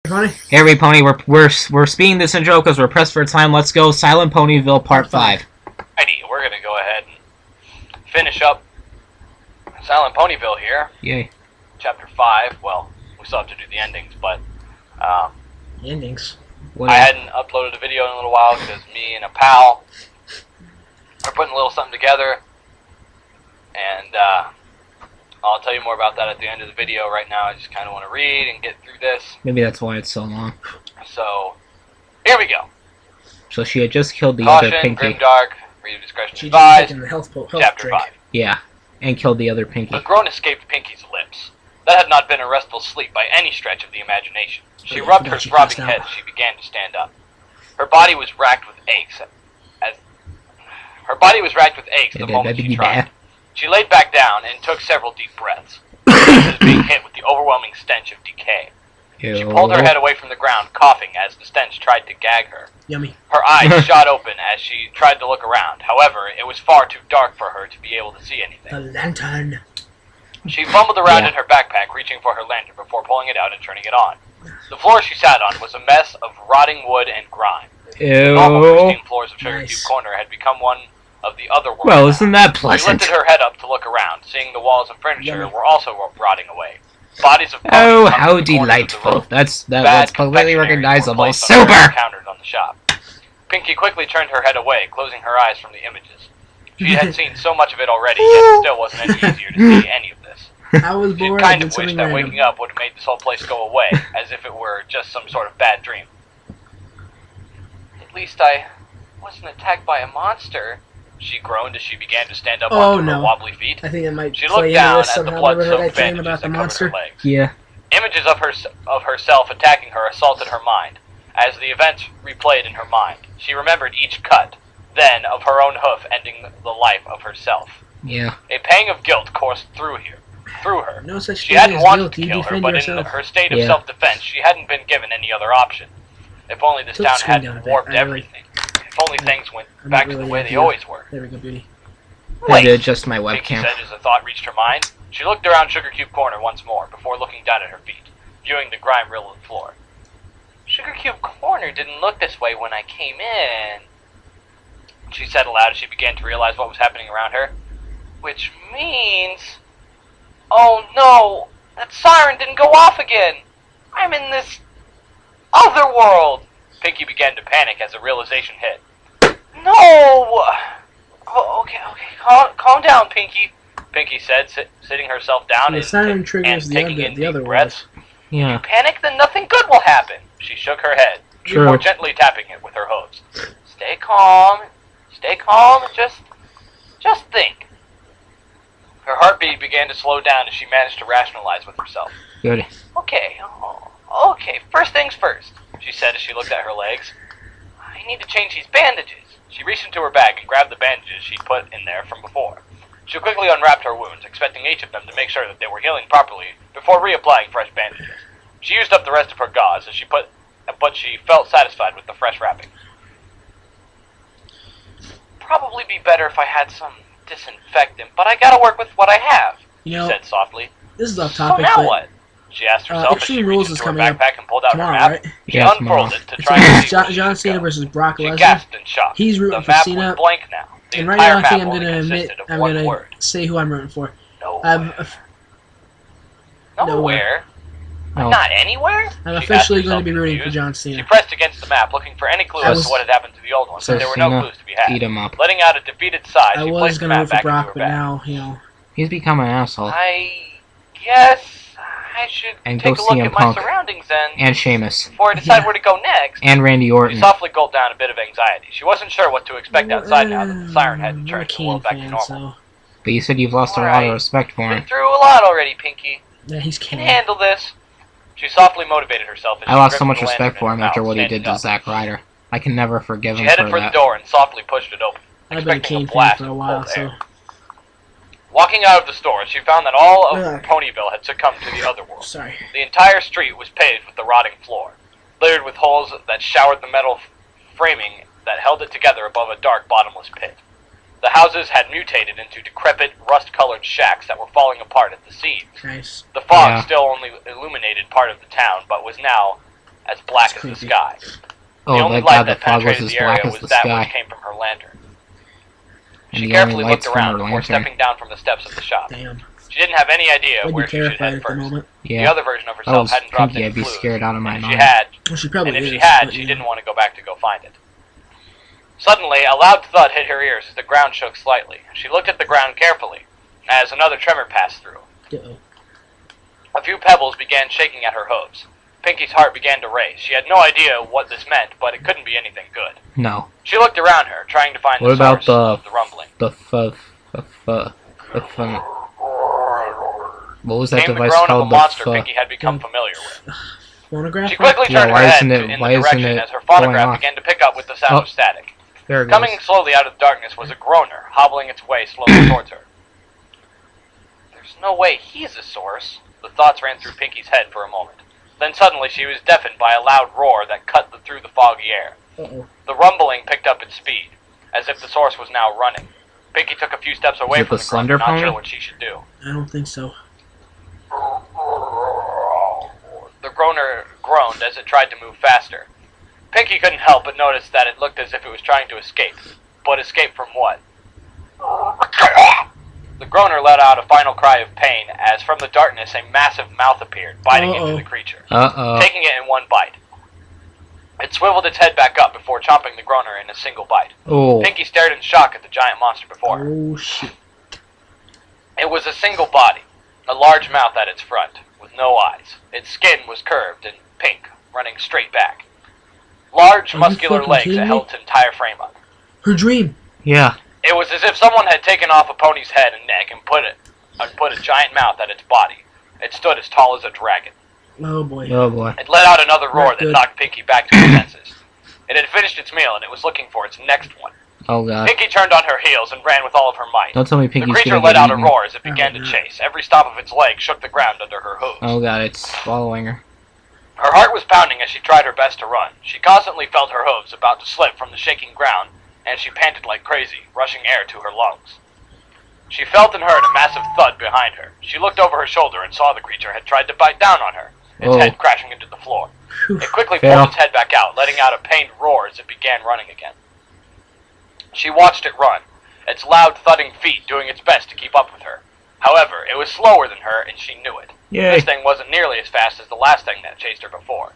Pony? Here we Pony, we're speeding this intro because we're pressed for time. Let's go, Silent Ponyville Part 5. Alrighty, we're gonna go ahead and finish up Silent Ponyville here. Yay. Chapter 5. Well, we still have to do the endings, but Endings. I hadn't uploaded a video in a little while because me and a pal are putting a little something together, and I'll tell you more about that at the end of the video. Right now, I just kind of want to read and get through this. Maybe that's why it's so long. So, here we go. So she had just killed the Caution, other Pinky. grimdark, read discretion She advised. taken the health Chapter drink. 5. Yeah, and killed the other Pinky. A groan escaped Pinky's lips. That had not been a restful sleep by any stretch of the imagination. She Oh, I rubbed forgot her she throbbing passed head out. as she began to stand up. Her body was racked with aches. The moment she tried. She laid back down and took several deep breaths. As being hit with the overwhelming stench of decay. Ew. She pulled her head away from the ground, coughing as the stench tried to gag her. Yummy. Her eyes shot open as she tried to look around. However, it was far too dark for her to be able to see anything. The lantern. She fumbled around in her backpack, reaching for her lantern before pulling it out and turning it on. The floor she sat on was a mess of rotting wood and grime. The normal Ew. pristine floors of Sugar Cube Nice. Corner had become one of the other worlds. Well, isn't that She pleasant? lifted her head up to look around, seeing the walls and furniture Yummy. were also rotting away. Bodies of Oh, ponies hung how in the corners of the delightful. room. That's Bad completely confectionaries were recognizable. placed on various Super! counters on the shop. Pinky quickly turned her head away, closing her eyes from the images. She had seen so much of it already, yet it still wasn't any easier to see any of this. I was She bored. kind I of did wished something that random. waking up would have made this whole place go away, as if it were just some sort of bad dream. At least I wasn't attacked by a monster, she groaned as she began to stand up Oh, onto her no. wobbly feet. I think it might She play looked into down this at the somehow. Remember blood-soaked that dream bandages about that the covered monster? her legs. Yeah. Images of herself attacking her assaulted her mind. As the events replayed in her mind, she remembered each cut, then of her own hoof ending the life of herself. Yeah. A pang of guilt coursed through her. No such She thing hadn't as wanted guilt. to You kill her, defend but in yourself. her state of Yeah. self-defense, she hadn't been given any other option. If only this Tilt the town screen down a hadn't bit. warped I really- everything. If only things went I'm back not to the really way into they that. always were. There we go, beauty. I Wait, did adjust my Pinky webcam. said as a thought reached her mind. She looked around Sugar Cube Corner once more, before looking down at her feet, viewing the grime-riddled floor. Sugar Cube Corner didn't look this way when I came in, she said aloud as she began to realize what was happening around her. Which means... Oh no! That siren didn't go off again! I'm in this... other world! Pinky began to panic as the realization hit. No! Oh, okay. Calm down, Pinky. Pinky said, sitting herself down The and siren triggers taking the in deep other breaths. Yeah. Panic, then nothing good will happen. She shook her head, True. more gently tapping it with her hooves. Stay calm, and just think. Her heartbeat began to slow down as she managed to rationalize with herself. Good. Okay, first things first, she said as she looked at her legs. I need to change these bandages. She reached into her bag and grabbed the bandages she'd put in there from before. She quickly unwrapped her wounds, expecting each of them to make sure that they were healing properly before reapplying fresh bandages. She used up the rest of her gauze, but she felt satisfied with the fresh wrapping. Probably be better if I had some disinfectant, but I gotta work with what I have, You she know, said softly. this is off So topic, now but what? She asked herself as she Extreme reached Rules is into her coming up backpack and pulled out her tomorrow, map. right? She Yeah, tomorrow. unfurled it to It's try and see where she John should Cena go. versus Brock She Lesnar. gasped in shock. He's rooting The for map Cena. was blank now. The And right entire now, I map think I'm only gonna admit, consisted of I'm one gonna word. say who I'm rooting for. Nowhere. Nowhere? No. Not anywhere? I'm She officially asked going to be herself, rooting for confused. John She Cena. pressed against the map, looking for any clue I as was- to what had happened to the old one, So but there were no Cena, clues to be had. Eat him up. Letting out a defeated sigh, I she was placed the going to map root for back into Brock, her but bag. now, you know. He's become an asshole. I guess I should And take a go look CM at my Punk. surroundings then, And Sheamus. before I decide Yeah. where to go next. And Randy She Orton. softly gulped down a bit of anxiety. She wasn't sure what to expect outside now that the siren had I'm a returned the Kane world back to fan, normal. so But you said you've lost a lot Alright. of respect for Been him. through a lot already, Pinky. yeah, he's Can Kane. handle this. She softly motivated herself as I she lost so gripped much the respect lantern for in him her after mouth, what he standing did to up. Zack Ryder. I can never forgive She him headed for for the that. door and softly pushed it open, I've been a expecting Kane a fan blast for a of while, cold so. air. Walking out of the store, she found that all of Ugh. Ponyville had succumbed to the other world. Sorry. The entire street was paved with the rotting floor, littered with holes that showered the metal framing that held it together above a dark, bottomless pit. The houses had mutated into decrepit, rust-colored shacks that were falling apart at the seams. Nice. The fog Yeah. still only illuminated part of the town, but was now as black It's as the creepy. sky. Oh, the only that light god, the that fog was penetrated as the black area as was the that sky. which came from her lantern. And She the only carefully lights looked from around her before lantern. stepping down from the steps of the shop. Damn. She didn't have any idea I'd be where she should terrified head at the first. moment. The Yeah. other version of I herself was hadn't dropped Pinky, any I'd be clues, scared out of my and if mind. she had, Well, she probably and if is. she had, but, she you didn't know. want to go back to go find it. Suddenly, a loud thud hit her ears as the ground shook slightly. She looked at the ground carefully as another tremor passed through. Uh-oh. A few pebbles began shaking at her hooves. Pinky's heart began to race. She had no idea what this meant, but it couldn't be anything good. No. She looked around her, trying to find What the about source of the rumbling. What was that Came the device groan of a called? monster Pinky had become familiar with. Phonograph? She quickly Yeah, turned her why head isn't it- in why the isn't direction it as her going phonograph off? began to pick up with the sound Oh. of static. There it Coming goes. slowly out of the darkness was a groaner, hobbling its way slowly towards her. There's no way he's the source. The thoughts ran through Pinky's head for a moment. Then suddenly she was deafened by a loud roar that cut through the foggy air. Uh-oh. The rumbling picked up its speed, as if the source was now running. Pinky took a few steps away it from the the Slender groan, not Pony? sure what she should do. I don't think so. The groaner groaned as it tried to move faster. Pinky couldn't help but notice that it looked as if it was trying to escape. But escape from what? The groaner let out a final cry of pain as from the darkness a massive mouth appeared, biting into the creature, Uh-oh. taking it in one bite. It swiveled its head back up before chomping the groaner in a single bite. Oh. Pinky stared in shock at the giant monster before her. Oh, shit. It was a single body, a large mouth at its front, with no eyes. Its skin was curved and pink, running straight back. Large, Are you muscular fucking legs kidding that me? held its entire frame up. Her dream. Yeah. It was as if someone had taken off a pony's head and neck and put a giant mouth at its body. It stood as tall as a dragon. Oh, boy. Oh boy. It let out another roar Not that good. knocked Pinky back to her senses. It had finished its meal and it was looking for its next one. Oh god. Pinky turned on her heels and ran with all of her might. Don't tell me The Pinky's creature gonna let get out a eaten. roar as it began Oh, to no. chase. Every stop of its leg shook the ground under her hooves. Oh god, it's following her. Her heart was pounding as she tried her best to run. She constantly felt her hooves about to slip from the shaking ground, and she panted like crazy, rushing air to her lungs. She felt and heard a massive thud behind her. She looked over her shoulder and saw the creature had tried to bite down on her, its Oh. head crashing into the floor. Phew. It quickly Fail. pulled its head back out, letting out a pained roar as it began running again. She watched it run, its loud thudding feet doing its best to keep up with her. However, it was slower than her, and she knew it. Yay. This thing wasn't nearly as fast as the last thing that chased her before.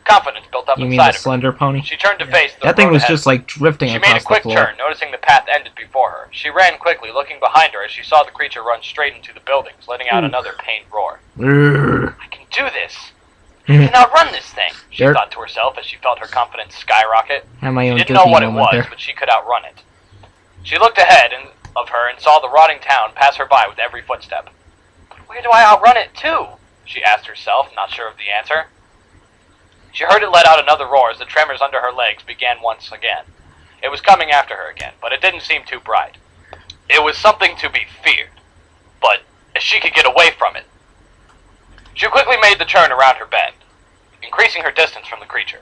Confidence built up You mean inside the of her. Slender Pony? She turned to Yeah. face the That thing road was ahead. just like drifting She across made a quick the floor. turn, noticing the path ended before her. She ran quickly, looking behind her as she saw the creature run straight into the buildings, letting out Ooh. another pained roar. Urgh. I can do this! I can outrun this thing! She Dirt. thought to herself as she felt her confidence skyrocket. Had my She own didn't know guilty what it moment was, there. but she could outrun it. She looked ahead of her and saw the rotting town pass her by with every footstep. But where do I outrun it to? She asked herself, not sure of the answer. She heard it let out another roar as the tremors under her legs began once again. It was coming after her again, but it didn't seem too bright. It was something to be feared, but she could get away from it. She quickly made the turn around her bend, increasing her distance from the creature.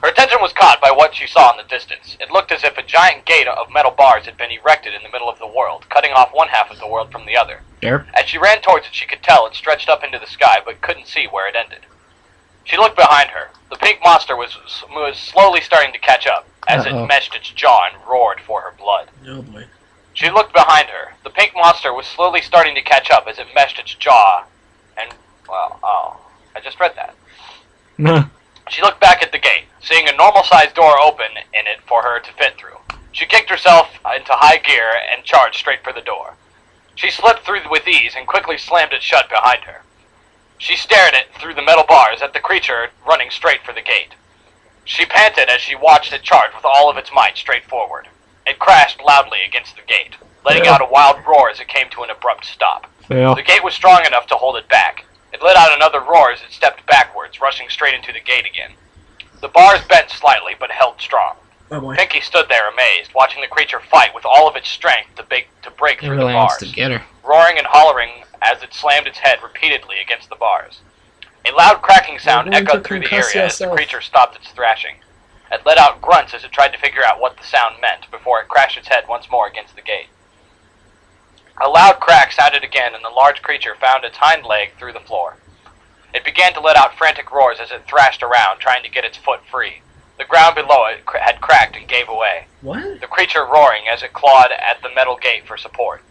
Her attention was caught by what she saw in the distance. It looked as if a giant gate of metal bars had been erected in the middle of the world, cutting off one half of the world from the other. Derp. As she ran towards it, she could tell it stretched up into the sky, but couldn't see where it ended. She looked behind her. The pink monster was slowly starting to catch up, as Uh-oh. it meshed its jaw and roared for her blood. Oh, boy. She looked behind her. The pink monster was slowly starting to catch up as it meshed its jaw, and, well, oh, I just read that. She looked back at the gate, seeing a normal-sized door open in it for her to fit through. She kicked herself into high gear and charged straight for the door. She slipped through with ease and quickly slammed it shut behind her. She stared it through the metal bars at the creature running straight for the gate. She panted as she watched it charge with all of its might straight forward. It crashed loudly against the gate, letting Yeah. out a wild roar as it came to an abrupt stop. Fail. The gate was strong enough to hold it back. It let out another roar as it stepped backwards, rushing straight into the gate again. The bars bent slightly, but held strong. Oh, boy. Pinky stood there amazed, watching the creature fight with all of its strength to break It through really the wants bars, to get her. roaring and hollering as it slammed its head repeatedly against the bars. A loud cracking sound You're going echoed to through the concuss area as the yourself. creature stopped its thrashing. It let out grunts as it tried to figure out what the sound meant before it crashed its head once more against the gate. A loud crack sounded again, and the large creature found its hind leg through the floor. It began to let out frantic roars as it thrashed around, trying to get its foot free. The ground below it had cracked and gave away. What? The creature roaring as it clawed at the metal gate for support.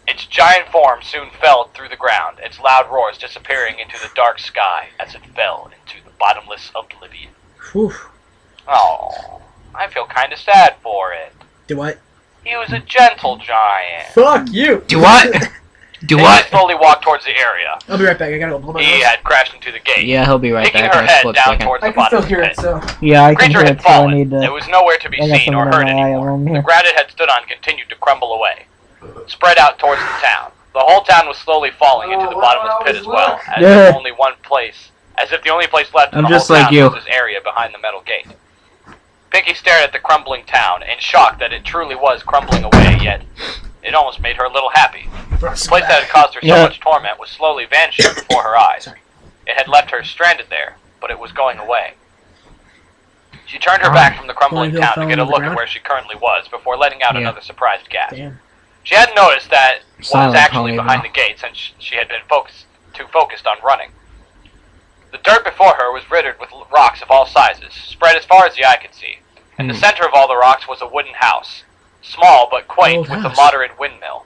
Its giant form soon fell through the ground, its loud roars disappearing into the dark sky as it fell into the bottomless oblivion. Whew. Oh, I feel kind of sad for it. Do what? He was a gentle giant. Fuck you! Do what? Do He what? slowly walked towards the area. I'll be right back. I gotta go blow my He nose. had crashed into the gate, Yeah, he'll be right picking back her in a head split down second. towards I the can bottom still of hear the it, pit. so. Yeah, I The can creature hear had it too. I fallen. need to. There was nowhere to be I got seen something or in heard my eye. anymore. I'm The here. ground it had stood on continued to crumble away, spread out towards the town. The whole town was slowly falling into the bottomless pit as well, as Yeah. if only one place, as if the only place left in I'm the just whole like town you. was this area behind the metal gate. Pinky stared at the crumbling town in shock that it truly was crumbling away, yet it almost made her a little happy. The place that had caused her so Yeah. much torment was slowly vanishing before her eyes. Sorry. It had left her stranded there, but it was going away. She turned her back from the crumbling Ponyville town fell to get on a the look at ground? where she currently was before letting out Yeah. another surprised gasp. Damn. She hadn't noticed that what was Silent actually Ponyville. behind the gate since she had been too focused on running. The dirt before her was littered with rocks of all sizes, spread as far as the eye could see. In the center of all the rocks was a wooden house, small but quaint, Old with a house. moderate windmill.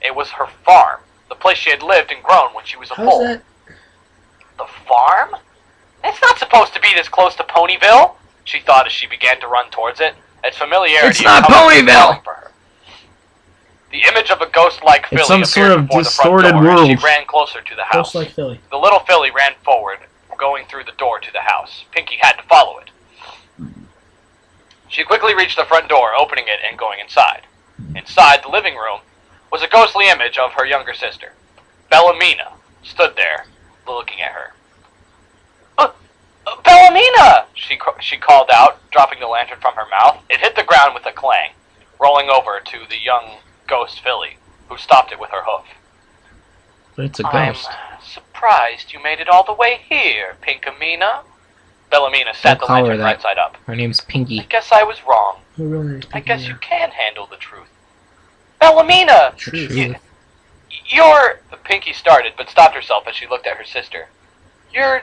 It was her farm, the place she had lived and grown when she was a How's foal. that? The farm? It's not supposed to be this close to Ponyville, she thought as she began to run towards it. Its familiarity It's not and comfort was Ponyville! calling for her. The image of a ghost-like filly It's some appeared sort of before the front distorted door, and she world. ran closer to the house. Just like Philly. The little filly ran forward, going through the door to the house. Pinky had to follow it. She quickly reached the front door, opening it and going inside. Inside the living room was a ghostly image of her younger sister. Bellamina stood there, looking at her. Bellamina! She called out, dropping the lantern from her mouth. It hit the ground with a clang, rolling over to the young ghost filly, who stopped it with her hoof. But it's a ghost. I'm surprised you made it all the way here, Pinkamina. Bellamina sat Don't the call her lantern that. right side up. Her name's I Pinky. guess I was wrong. Who really? I guess you can handle the truth. Bellamina! Truth. You're... Pinky started, but stopped herself as she looked at her sister. You're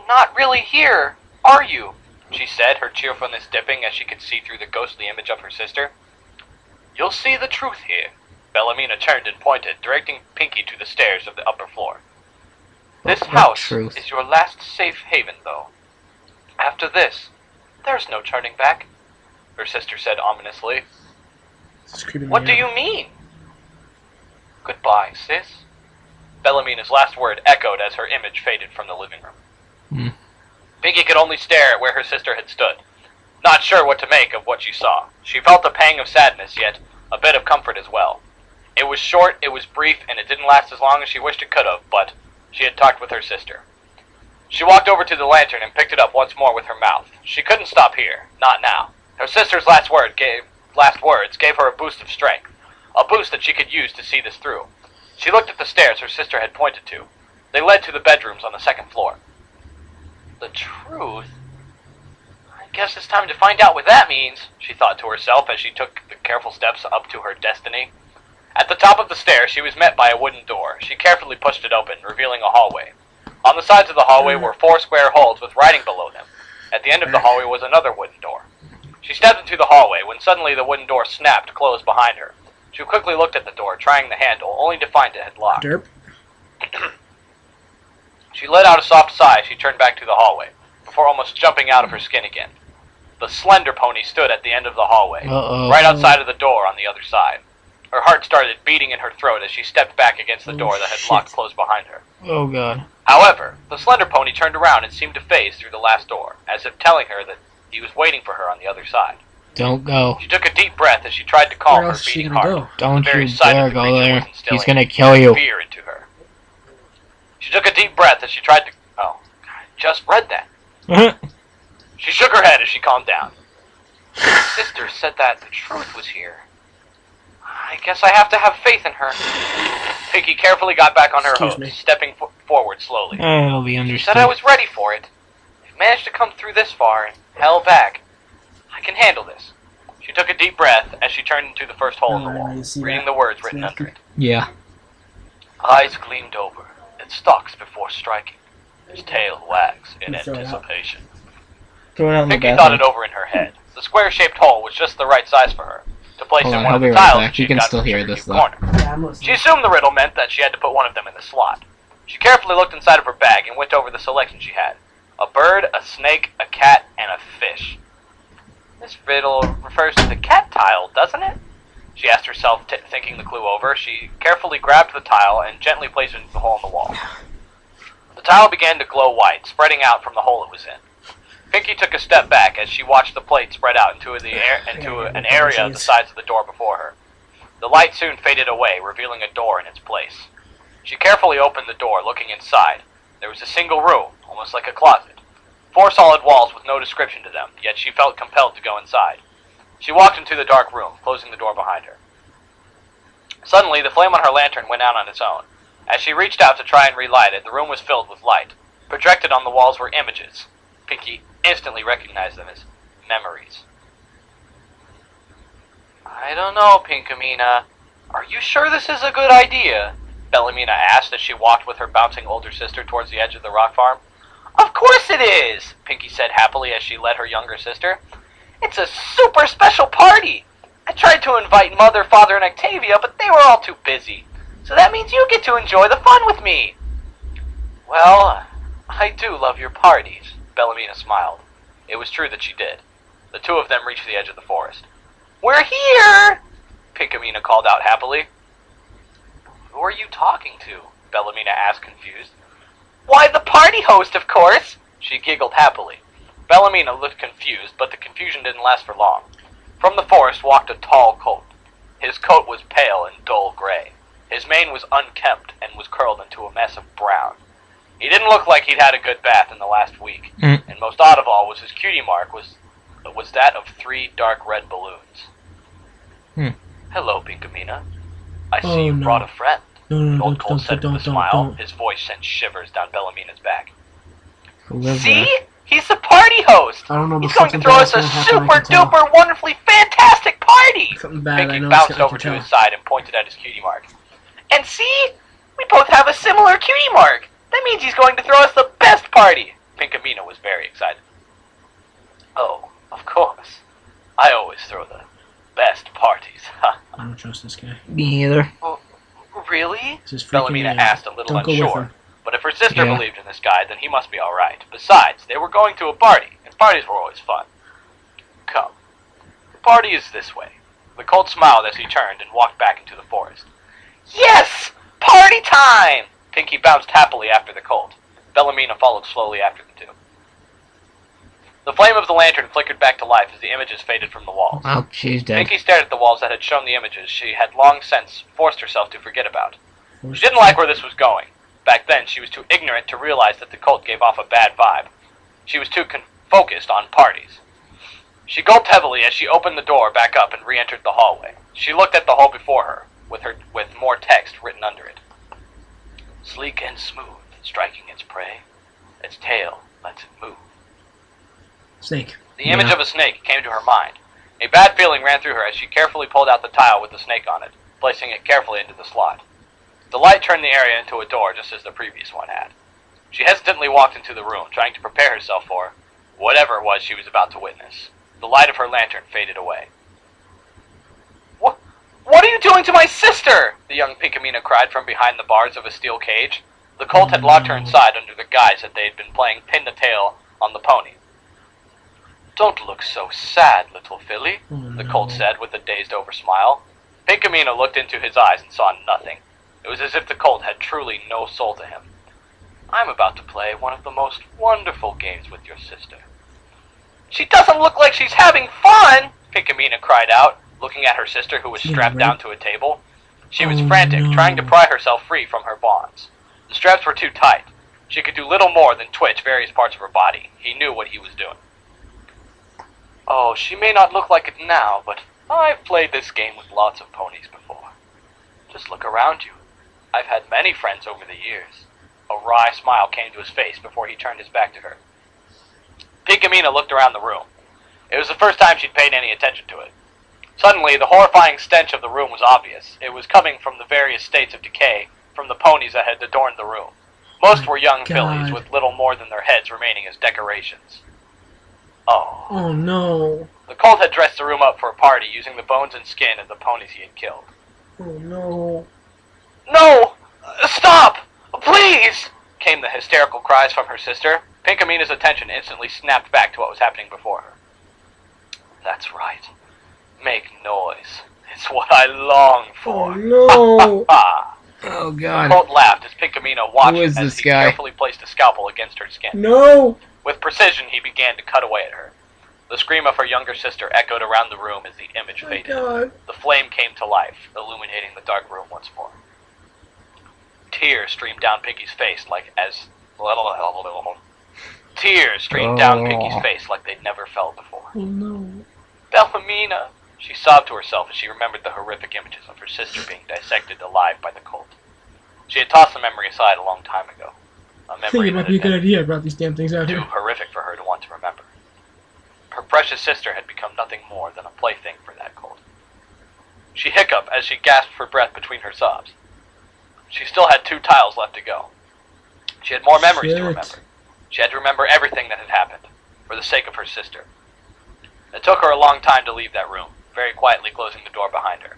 not really here, are you? She said, her cheerfulness dipping as she could see through the ghostly image of her sister. You'll see the truth here. Bellamina turned and pointed, directing Pinky to the stairs of the upper floor. This What house truth? is your last safe haven, though. After this, there's no turning back, her sister said ominously. It's creeping me What do out. you mean? Goodbye, sis. Bellamina's last word echoed as her image faded from the living room. Pinky could only stare at where her sister had stood, not sure what to make of what she saw. She felt a pang of sadness, yet a bit of comfort as well. It was short, it was brief, and it didn't last as long as she wished it could have, but she had talked with her sister. She walked over to the lantern and picked it up once more with her mouth. She couldn't stop here, not now. Her sister's last words gave her a boost of strength, a boost that she could use to see this through. She looked at the stairs her sister had pointed to. They led to the bedrooms on the second floor. The truth? I guess it's time to find out what that means, she thought to herself as she took the careful steps up to her destiny. At the top of the stairs, she was met by a wooden door. She carefully pushed it open, revealing a hallway. On the sides of the hallway were 4 square holes with writing below them. At the end of the hallway was another wooden door. She stepped into the hallway when suddenly the wooden door snapped closed behind her. She quickly looked at the door, trying the handle, only to find it had locked. Derp. She let out a soft sigh as she turned back to the hallway, before almost jumping out of her skin again. The slender pony stood at the end of the hallway, right outside of the door on the other side. Her heart started beating in her throat as she stepped back against the door that had locked closed behind her. Oh god. However, the slender pony turned around and seemed to phase through the last door, as if telling her that he was waiting for her on the other side. Don't go. She took a deep breath as she tried to calm Where her else is she beating gonna heart. go? Don't The very you sight dare of the go creature there. was instilling He's gonna kill you. fear into her. She took a deep breath as she tried to... Oh, I just read that. She shook her head as she calmed down. My sister said that the truth was here. I guess I have to have faith in her. Pinky carefully got back on her Excuse hooves, me. stepping as she turned into the first hole in the wall, you see reading that? the words It's written nasty. under it. Yeah. Eyes gleamed over, it stalks before striking. His tail wags in You throw it out. anticipation. Throw it out in the Pinky thought it bathroom. over in her head. The square-shaped hole was just the right size for her to place Hold in on, one I'll of the be right tiles back. she You can got still from hear Sugar this, Cube though. Corner. Yeah, I'm She listening. assumed the riddle meant that she had to put one of them in the slot. She carefully looked inside of her bag and went over the selection she had. A bird, a snake, a cat, and a fish. This riddle refers to the cat tile, doesn't it? She asked herself, thinking the clue over. She carefully grabbed the tile and gently placed it into the hole in the wall. The tile began to glow white, spreading out from the hole it was in. Pinky took a step back as she watched the plate spread out into an area the size of the door before her. The light soon faded away, revealing a door in its place. She carefully opened the door, looking inside. There was a single room, almost like a closet. 4 solid walls with no description to them, yet she felt compelled to go inside. She walked into the dark room, closing the door behind her. Suddenly, the flame on her lantern went out on its own. As she reached out to try and relight it, the room was filled with light. Projected on the walls were images. Pinky instantly recognized them as memories. I don't know, Pinkamena. Are you sure this is a good idea? Bellamina asked as she walked with her bouncing older sister towards the edge of the rock farm. Of course it is, Pinky said happily as she led her younger sister. It's a super special party. I tried to invite Mother, Father, and Octavia, but they were all too busy. So that means you get to enjoy the fun with me. Well, I do love your parties, Bellamina smiled. It was true that she did. The two of them reached the edge of the forest. We're here! Pinkamena called out happily. Who are you talking to? Bellamina asked, confused. Why, the party host, of course! She giggled happily. Bellamina looked confused, but the confusion didn't last for long. From the forest walked a tall colt. His coat was pale and dull gray. His mane was unkempt and was curled into a mess of brown. He didn't look like he'd had a good bath in the last week, and most odd of all was his cutie mark was that of 3 dark red balloons. Hello, Pinkamena. I see you brought a friend. The old colt said with a smile. His voice sent shivers down Bellamina's back. See? He's the party host! I don't know, He's going to throw us a super duper wonderfully fantastic party! Something bad, Pinky I know. bounced over to his side and pointed at his cutie mark. And see? We both have a similar cutie mark! That means he's going to throw us the best party! Pinkamena was very excited. Oh, of course. I always throw the best parties. I don't trust this guy. Me either. Really? This is freaking me Bellamina out. asked a little Don't go with unsure. him. But if her sister Yeah. believed in this guy, then he must be alright. Besides, they were going to a party, and parties were always fun. Come. The party is this way. The colt smiled as he turned and walked back into the forest. Yes! Party time! Pinky bounced happily after the colt. Bellamina followed slowly after the two. The flame of the lantern flickered back to life as the images faded from the walls. Oh, she's dead. Pinky stared at the walls that had shown the images she had long since forced herself to forget about. She didn't like where this was going. Back then, she was too ignorant to realize that the colt gave off a bad vibe. She was too focused on parties. She gulped heavily as she opened the door back up and re-entered the hallway. She looked at the hole before her, with more text written under it. Sleek and smooth, striking its prey. Its tail lets it move. Snake. The image of a snake came to her mind. A bad feeling ran through her as she carefully pulled out the tile with the snake on it, placing it carefully into the slot. The light turned the area into a door just as the previous one had. She hesitantly walked into the room, trying to prepare herself for whatever it was she was about to witness. The light of her lantern faded away. What are you doing to my sister? The young Pinkamena cried from behind the bars of a steel cage. The colt had locked her inside under the guise that they had been playing pin the tail on the pony. Don't look so sad, little filly, the colt said with a dazed-over smile. Pinkamena looked into his eyes and saw nothing. It was as if the colt had truly no soul to him. I'm about to play one of the most wonderful games with your sister. She doesn't look like she's having fun, Pinkamena cried out, looking at her sister who was strapped down to a table. She was frantic, trying to pry herself free from her bonds. The straps were too tight. She could do little more than twitch various parts of her body. He knew what he was doing. Oh, she may not look like it now, but I've played this game with lots of ponies before. Just look around you. I've had many friends over the years. A wry smile came to his face before he turned his back to her. Pinkamena looked around the room. It was the first time she'd paid any attention to it. Suddenly, the horrifying stench of the room was obvious. It was coming from the various states of decay from the ponies that had adorned the room. Most My were young God. fillies with little more than their heads remaining as decorations. Oh. Oh no. The colt had dressed the room up for a party using the bones and skin of the ponies he had killed. Oh no. No! Stop! Please! Came the hysterical cries from her sister. Pinkamina's attention instantly snapped back to what was happening before her. That's right. Make noise. It's what I long Oh for. no. Ah! Oh The god. colt laughed as Pinkamena watched Who is as this he guy? carefully placed a scalpel against her skin. No. With precision, he began to cut away at her. The scream of her younger sister echoed around the room as the image My faded. God. The flame came to life, illuminating the dark room once more. Tears streamed down Pinky's face like they'd never felt before. Oh no. Bellamina! She sobbed to herself as she remembered the horrific images of her sister being dissected alive by the cult. She had tossed the memory aside a long time ago. A I think memory it might that be a had good been idea about these damn things out too here. horrific for her to want to remember. Her precious sister had become nothing more than a plaything for that cult. She hiccuped as she gasped for breath between her sobs. She still had 2 tiles left to go. She had more memories to Shit. remember. She had to remember everything that had happened, for the sake of her sister. It took her a long time to leave that room, very quietly closing the door behind her.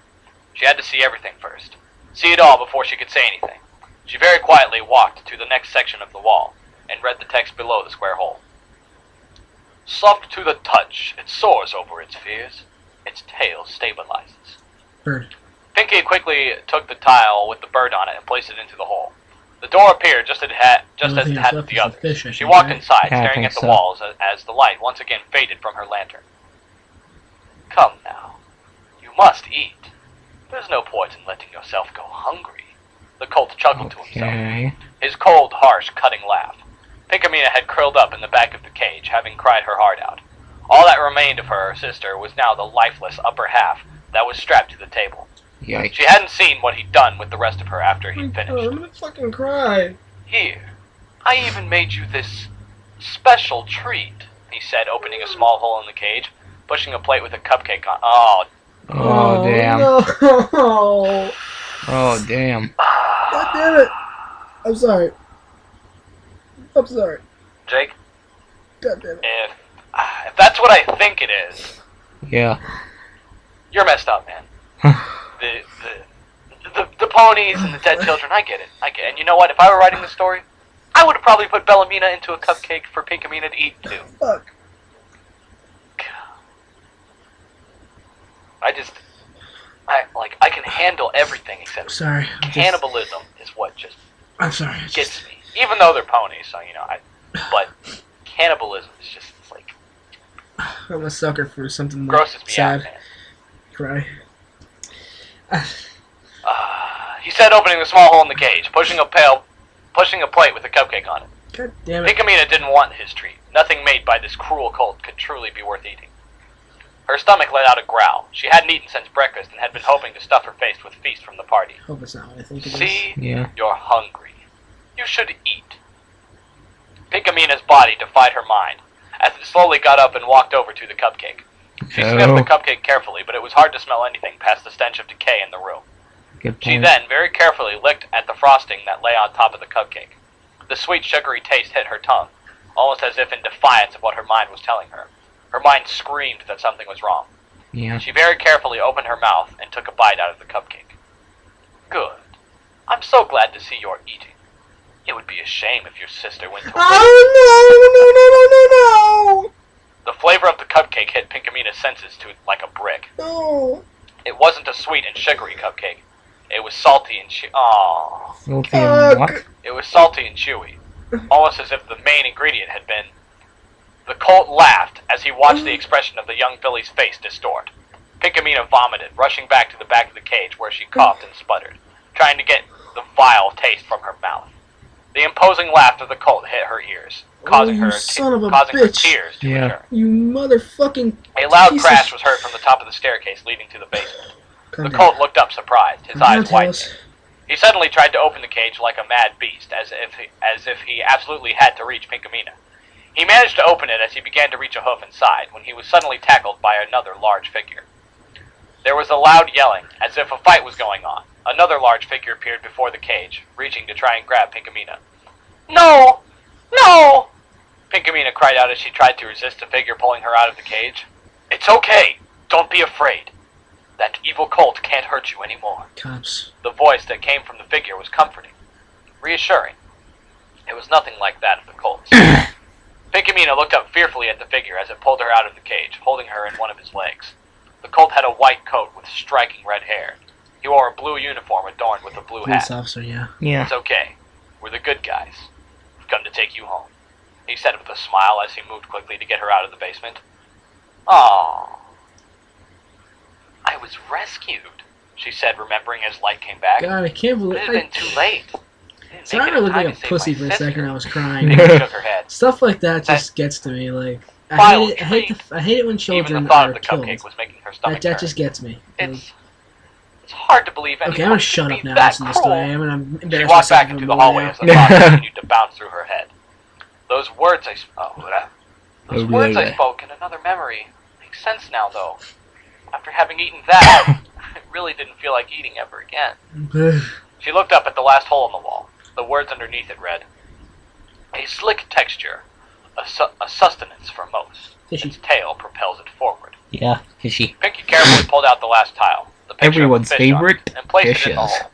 She had to see everything first. See it all before she could say anything. She very quietly walked to the next section of the wall, and read the text below the square hole. Soft to the touch, it soars over its fears. Its tail stabilizes. Bird. Pinky quickly took the tile with the bird on it and placed it into the hole. The door appeared just as it had with the others. She walked inside, Yeah, I staring think at the so. walls as the light once again faded from her lantern. Come now. You must eat. There's no point in letting yourself go hungry. The colt chuckled to himself. Okay. His cold, harsh, cutting laugh. Pinkamena had curled up in the back of the cage, having cried her heart out. All that remained of her sister was now the lifeless upper half that was strapped to the table. Yikes. She hadn't seen what he'd done with the rest of her after Oh, he'd God, finished. I'm gonna fucking cry. Here, I even made you this special treat, he said, opening a small hole in the cage, pushing a plate with a cupcake on. Oh, Oh, damn. No. Oh, damn. God damn it. I'm sorry. I'm sorry. Jake, God damn it. if that's what I think it is, Yeah. you're messed up, man. The ponies and the dead children, I get it. And you know what? If I were writing the story, I would have probably put Bellamina into a cupcake for Pinkamena to eat too. Fuck. I can handle everything except Sorry. cannibalism is what just I'm sorry. It's gets just, me. Even though they're ponies, so but cannibalism is just like I'm a sucker for something like grosses me sad. out, man. Cry. He said, opening the small hole in the cage, pushing a plate with a cupcake on it. God damn it. Pinkamena didn't want his treat. Nothing made by this cruel cult could truly be worth eating. Her stomach let out a growl. She hadn't eaten since breakfast and had been hoping to stuff her face with feast from the party. Hope it's not what I think it is. See? Yeah. You're hungry. You should eat. Pinkamina's body defied her mind, as it slowly got up and walked over to the cupcake. She sniffed the cupcake carefully, but it was hard to smell anything past the stench of decay in the room. Good She point. then very carefully licked at the frosting that lay on top of the cupcake. The sweet, sugary taste hit her tongue, almost as if in defiance of what her mind was telling her. Her mind screamed that something was wrong. Yeah. She very carefully opened her mouth and took a bite out of the cupcake. Good. I'm so glad to see you're eating. It would be a shame if your sister went to Oh no! The flavor of the cupcake hit Pinkamina's senses like a brick. No! No! No! It wasn't a sweet and sugary cupcake. It was salty and Filthy and what? Fuck! It was salty and chewy, almost as if the main ingredient had been. The colt laughed as he watched the expression of the young filly's face distort. Pinkamena vomited, rushing back to the back of the cage where she coughed and sputtered, trying to get the vile taste from her mouth. The imposing laughter of the colt hit her ears, causing you her son of a causing her bitch. tears to Yeah. return. You motherfucking A loud piece crash of- was heard from the top of the staircase leading to the basement. Calm The down. colt looked up surprised, his Calm down, eyes widening. Tails. He suddenly tried to open the cage like a mad beast, as if he absolutely had to reach Pinkamena. He managed to open it as he began to reach a hoof inside, when he was suddenly tackled by another large figure. There was a loud yelling, as if a fight was going on. Another large figure appeared before the cage, reaching to try and grab Pinkamena. No! No! Pinkamena cried out as she tried to resist the figure pulling her out of the cage. It's okay. Don't be afraid. That evil cult can't hurt you anymore. Cops. The voice that came from the figure was comforting, reassuring. It was nothing like that of the cult's. Pinkamena looked up fearfully at the figure as it pulled her out of the cage, holding her in one of his legs. The cult had a white coat with striking red hair. He wore a blue uniform adorned with a blue Police hat. officer, yeah. Yeah. It's okay. We're the good guys. We've come to take you home, he said with a smile as he moved quickly to get her out of the basement. Aww. I was rescued, she said, remembering as light came back. God, I can't But believe it had been too late. Sorry, I looked like a pussy for a second. I was crying. Pinky shook her head. Stuff like that just gets to me. Like, I Vile hate it when Even children the thought are of the killed. cupcake was making her stomach That turn. just gets me. Like, It's hard to believe anyone okay, I'm gonna could shut be up now. that Listen to the story. cruel. I'm She embarrassed walked myself back into even the more hallway now. as the thought continued to bounce through her head. Those words I spoke in another memory make sense now, though. After having eaten that, it really didn't feel like eating ever again. She looked up at the last hole in the wall. The words underneath it read, "A slick texture, a sustenance for most. Fishy. Its tail propels it forward." Yeah. Fishy. Pinky carefully pulled out the last tile, the picture Everyone's of a fish on it, favorite and placed it in the fishes. hole.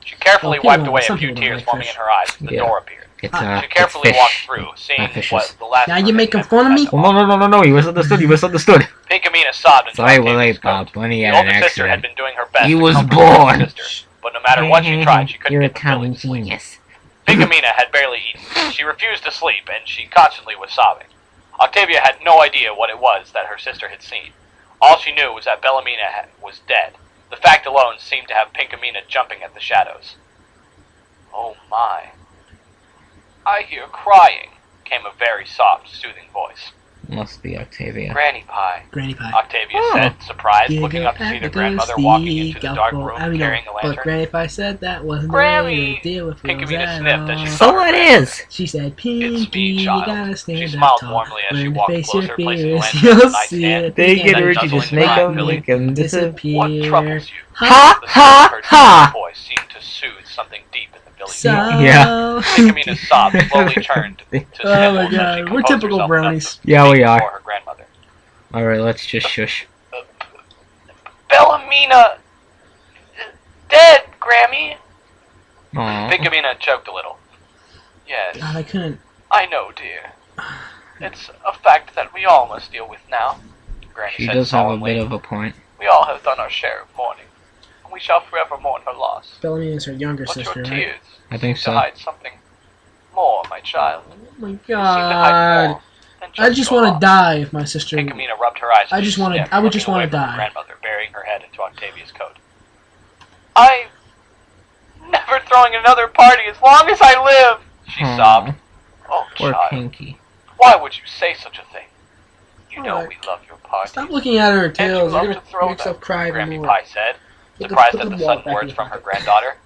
She carefully Well, wiped away a some few people don't tears like forming fish. in her eyes as the Yeah. door appeared. It's She carefully it's walked fish. through, seeing Not fishes. what the last Now you mermaid making had fun of me? to Oh, no, you misunderstood, Pinkamena sobbed into Sorry, Octavia's Bob. coat. Bunny The had an older sister had accident. been doing her best He to was comfort her younger born. sister, but no matter what she tried, she couldn't You're a get the filly talent to sleep. genius. Pinkamena had barely eaten. She refused to sleep, and she constantly was sobbing. Octavia had no idea what it was that her sister had seen. All she knew was that Bellamina was dead. The fact alone seemed to have Pinkamena jumping at the shadows. Oh my. I hear crying, came a very soft, soothing voice. Must be Octavia. Granny Pie, Granny Pie. Octavia said, surprised, looking up to see the grandmother walking into the dark room carrying the But lantern. Granny Pie said that wasn't Grammy! the way to deal with feelings Pinkamena at sniffed as she all. saw So it is. She said, It's Pinky, me, you child. gotta stand She up smiled tall. warmly as she When walked you face closer, your placing the fears, lantern on you'll the see nightstand. it. They get Then rich, nuzzling just make the them black make them disappear. What troubles you? Ha The ha sound of her ha! voice seemed to soothe something deep in the village. So, Yeah. Pinkamina's sobs slowly turned to oh symbols my as she god, we're composed typical herself enough brownies. to Yeah, we speak are. before her grandmother. Alright, let's just shush. Bellamina! Dead, Grammy! Aww. Pinkamena choked a little. Yes, God, I couldn't. I know, dear. It's a fact that we all must deal with now, Granny She said does have a solemnly. bit of a point. We all have done our share of mourning, and we shall forever mourn her loss. Bellamy is her younger But sister, your right? tears I think seem so. to hide something more, my child. Oh my You seem to hide god. more than I just your want to loss. die if my sister. Pinkamena rubbed her eyes. I as just she wanna- sniffed, I would looking just wanna away from her die. grandmother, burying her head into Octavia's coat. I'm never throwing another party as long as I live, she Aw. sobbed. Oh, Poor child, Pinky. why would you say such a thing? You know Alright. we love your parties. Stop looking at her And you tails. love You're to gonna throw make yourself them, cry even Grammy more. Pie said, Put surprised put at the wallet sudden back words in your from her pocket. granddaughter.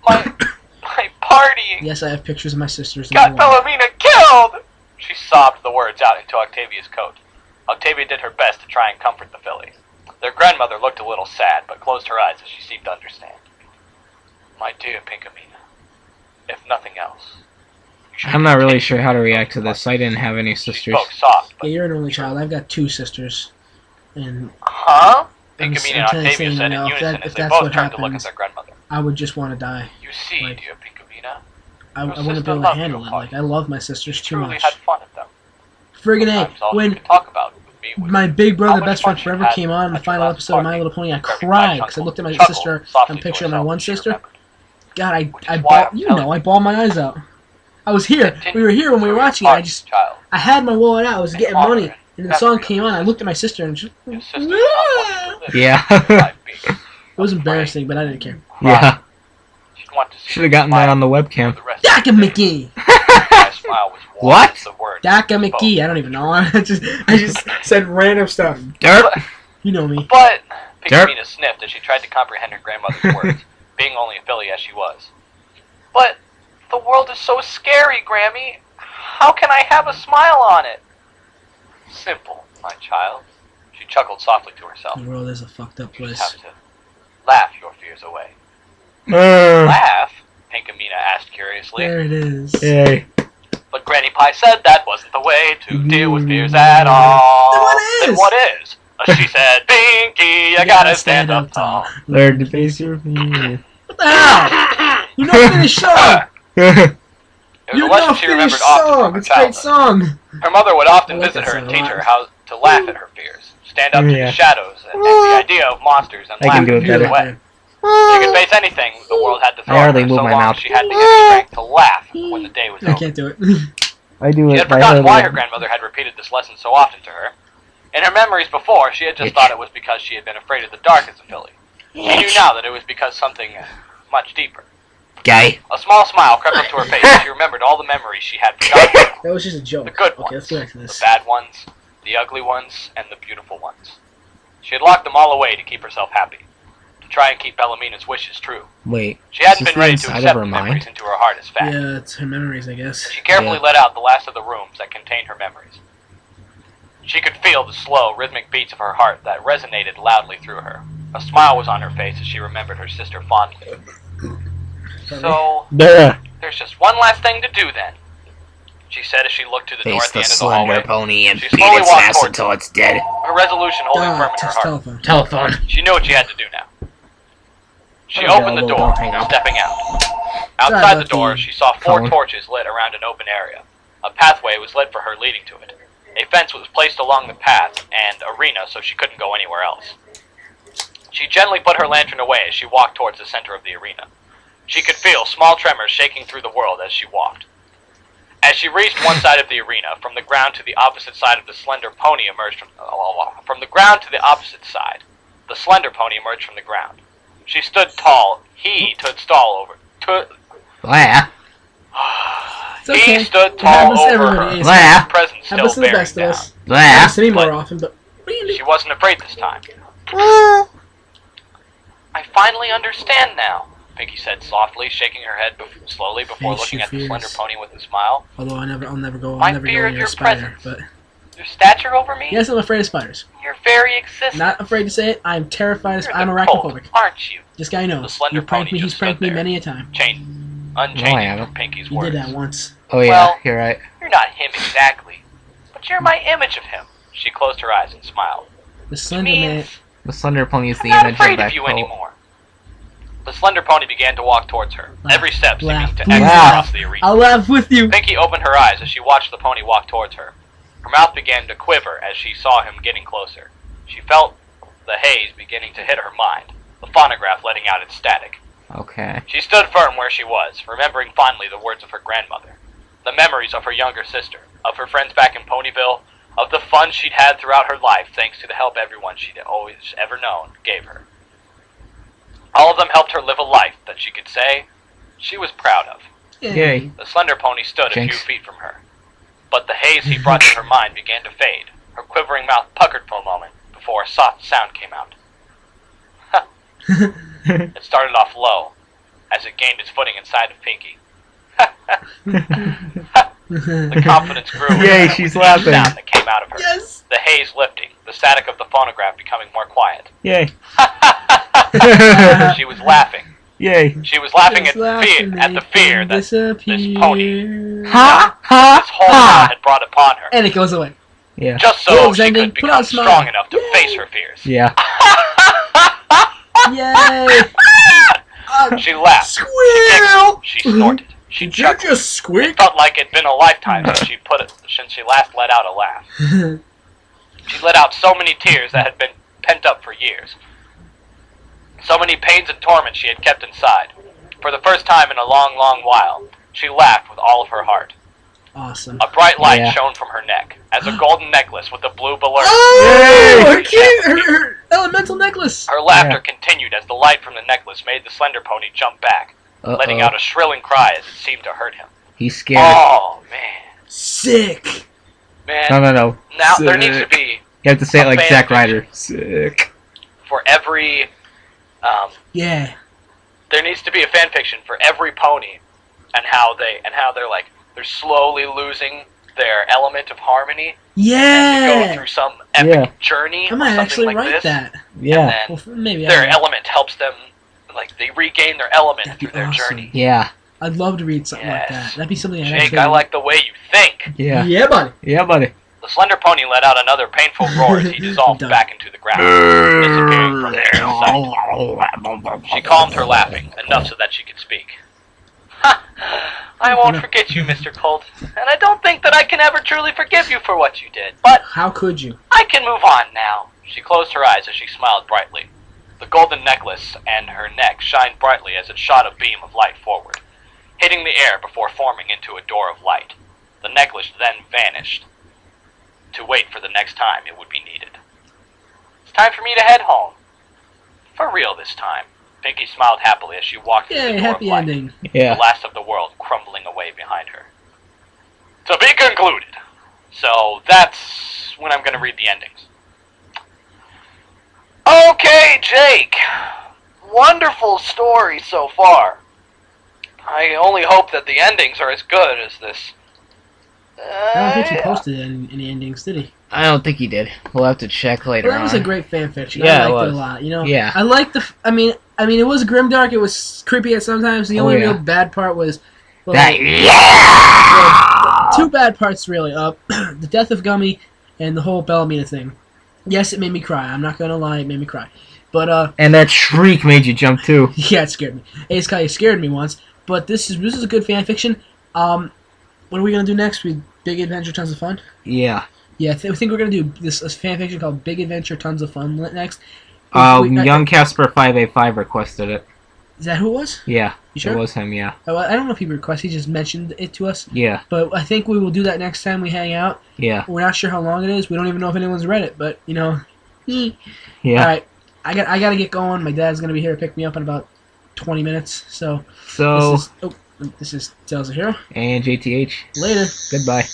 My partying Yes, I have pictures of my sisters. in got the wall. Bellamina killed! She sobbed the words out into Octavia's coat. Octavia did her best to try and comfort the filly. Their grandmother looked a little sad, but closed her eyes as she seemed to understand. My dear Pinkamena, if nothing else, you should I'm not really continue sure how to react to those this. I didn't have any She sisters. spoke soft, Yeah, but you're an only child. I've got 2 sisters, and huh? I'm Pinkamena and I'm Octavia saying, said in if unison that- as if they that's both what turned to look at happens, their grandmother. I would just want to die. You see, Like, dear Pinkamena, I Your wouldn't be sister able to loved handle your it. party. Like, I love my sisters you too truly much. had fun at them. Friggin' A, Sometimes all she when could talk about with me was my Big Brother much Best fun Friend she Forever had came on in the at your final last episode of My party. Little Pony, I Grammy cried Pie because I looked at my chuckled sister softly and to picture of my herself one as she sister. remembered. God, Which I is why bawled, I'm you telling know, I bawled my eyes out. I was here. Continue We were here when we were through your watching it. party, child. I had my wallet out. I was getting honor money, it. and the Never song be came on. I upset. looked at my sister and she, Your sister's not wanting to live Yeah. life being it was embarrassing, but I didn't care. Yeah. She'd want to see Should have gotten that on the for webcam. the rest of Daka the day. McGee! My smile was warm What? as the words Daka she spoke. McGee. I don't even know. I just said random stuff. Derp. You know me. But Derp. Pinkamena sniffed as she tried to comprehend her grandmother's words, being only a filly as she was. But the world is so scary, Grammy. How can I have a smile on it? Simple, my child. She chuckled softly to herself. The world is a fucked up You just place. have to laugh your fears away. Uh, Laugh? Pink and Mina asked curiously. There it is. Yay. But Granny Pie said that wasn't the way to deal with fears at all. Then what is? She said, Pinky, you gotta stand up tall. Learn to face your fears. What the hell? You know finish song. It was You a know lesson she remembered finish often from song. her It's a great childhood. song. Her mother would often I like visit that her song and a teach lot. her how to laugh at her fears, stand up to the shadows, and the idea of monsters, and I laugh can do and it fear better. away. She could face anything the world had to throw I at hardly her, move so my long mouth. as she had to get the strength to laugh when the day was I over. can't do it. I do She it had by forgotten why her hardly. grandmother had repeated this lesson so often to her. In her memories before, she had just thought it was because she had been afraid of the dark as a filly. She knew now that it was because something much deeper. Guy. A small smile crept up to her face as she remembered all the memories she had forgotten. That was just a joke. The good Okay, let's ones, go back to the this. bad ones, the ugly ones, and the beautiful ones. She had locked them all away to keep herself happy, to try and keep Bellamina's wishes true. Wait. She hadn't Is this been ready the to inside of accept her the memories mind? into her heart as fact. Yeah, it's her memories, I guess. She carefully Yeah. let out the last of the rooms that contained her memories. She could feel the slow, rhythmic beats of her heart that resonated loudly through her. A smile was on her face as she remembered her sister fondly. So, Duh. there's just one last thing to do then, she said as she looked to the door Face at the the end of the slender hallway. pony and She beat slowly its walked ass towards until it's dead. Her resolution holding firm in her Touch heart. telephone. Telephone. She knew what she had to do now. She Okay, opened the well, door, don't hang up. stepping out. Sorry Outside the about door, the she saw 4 phone. torches lit around an open area. A pathway was lit for her leading to it. A fence was placed along the path and arena so she couldn't go anywhere else. She gently put her lantern away as she walked towards the center of the arena. She could feel small tremors shaking through the world as she walked. As she reached one side of the arena, from the ground to the opposite side of the slender pony emerged from the ground to the opposite side. The slender pony emerged from the ground. She stood tall. He stood tall over. Blah. It's okay. He stood It tall happens to over everybody. her. It's Blah. His presence still happens to the bearing best of down. us. Blah. Happens to me But- more often, but really? She wasn't afraid this time. I finally understand now, Pinky said softly, shaking her head slowly before Face looking your at the slender fears. pony with a smile. Although I'll never go My near fear of a your spider. presence. But Your stature over me? yes, I'm afraid of spiders. Your very existence. Not afraid to say it. I'm terrified of You're I'm the arachnophobic. colt, aren't you? This guy knows. The slender You've pranked pony me. just He's pranked stood me there. many a time. Unchanging haven't. from Pinky's He words. did that once. Oh yeah, Well- you're right. You're not him exactly, but you're my image of him. She closed her eyes and smiled. The It slender man. means The slender pony is I'm the not image afraid of that of you cult. anymore. The slender pony began to walk towards her, Laugh, every step seeming laugh, to please echo laugh. across the arena. I'll laugh with you. Pinky opened her eyes as she watched the pony walk towards her. Her mouth began to quiver as she saw him getting closer. She felt the haze beginning to hit her mind, the phonograph letting out its static. Okay. She stood firm where she was, remembering fondly the words of her grandmother, the memories of her younger sister, of her friends back in Ponyville, of the fun she'd had throughout her life thanks to the help everyone she'd always ever known gave her. All of them helped her live a life that she could say she was proud of. Yay. The slender pony stood a Jinx. few feet from her, but the haze he brought to her mind began to fade. Her quivering mouth puckered for a moment before a soft sound came out. It started off low, as it gained its footing inside of Pinky. The confidence grew. Yay, with she's each laughing. sound that came out of her. Yes. The haze lifting, the static of the phonograph becoming more quiet. Yay. She was laughing. Yay. She was laughing Just at the fear that disappear. pony- Ha this whole town ha. had brought upon her. And it goes away. Yeah. Just so World's she ending. could Put on a become smile. strong enough to Yay. face her fears. Yeah. Yay! She laughed. Squeal! She snorted. She Did you chuckled. just It squeak? felt like it'd been a lifetime since she last let out a laugh. She let out so many tears that had been pent up for years. So many pains and torments she had kept inside. For the first time in a long, long while, she laughed with all of her heart. Awesome. A bright light Yeah. shone from her neck, as a golden necklace with a blue balloon. Oh! Yay! Her, key, her elemental necklace! Her laughter Yeah. continued as the light from the necklace made the slender pony jump back, letting out a shrilling cry as it seemed to hurt him. He's scared. Oh, man. Sick! Man, No. now there needs to Sick. be, You have to say it A like fan Zack fiction. Ryder. Sick. for every, Yeah. there needs to be a fan fiction for every pony, and how they're like, they're slowly losing their element of harmony, and to go Yeah! through some epic journey, I or might something actually like write this, that. Yeah. and Well, maybe their I element helps them, like, they regain their element That'd be through their awesome. journey. Yeah. I'd love to read something like that. That'd be something I'd Jake, actually... I like the way you think. Yeah. Yeah, buddy. Yeah, buddy. The slender pony let out another painful roar as he dissolved Done. back into the ground, disappearing from their sight. She calmed her laughing, enough so that she could speak. Ha! I won't forget you, Mr. Colt, and I don't think that I can ever truly forgive you for what you did, but How could you? I can move on now. She closed her eyes as she smiled brightly. The golden necklace and her neck shined brightly as it shot a beam of light forward, hitting the air before forming into a door of light. The necklace then vanished, to wait for the next time it would be needed. It's time for me to head home. For real this time. Pinky smiled happily as she walked through the Yay, door happy of light, ending. Yeah. the last of the world crumbling away behind her. To be concluded. So that's when I'm going to read the endings. Okay, Jake. Wonderful story so far. I only hope that the endings are as good as this. I don't think he posted any endings, did he? I don't think he did. We'll have to check later Well, that was on. a great fan fiction. Yeah, I it liked it was. a lot. You know. Yeah. I liked the. I mean, it was grimdark. It was creepy at sometimes. The only yeah. real bad part was. Well, That, two bad parts really. The death of Gummy, and the whole Bellamina thing. Yes, it made me cry. I'm not gonna lie, it made me cry. But and that shriek made you jump too. yeah, it scared me. Ace Kai scared me once. But this is a good fan fiction. What are we gonna do next? Big Adventure, Tons of Fun. Yeah. Yeah, I think we're gonna do this fan fiction called Big Adventure, Tons of Fun next. Young Casper 585 requested it. Is that who it was? Yeah. You sure? It was him, yeah. Oh, I don't know if he requested. He just mentioned it to us. Yeah. But I think we will do that next time we hang out. Yeah. We're not sure how long it is. We don't even know if anyone's read it. But you know, Yeah. All right, I gotta get going. My dad's gonna be here to pick me up in about 20 minutes. So So, this is Tales of Hero. and JTH. Later. Goodbye.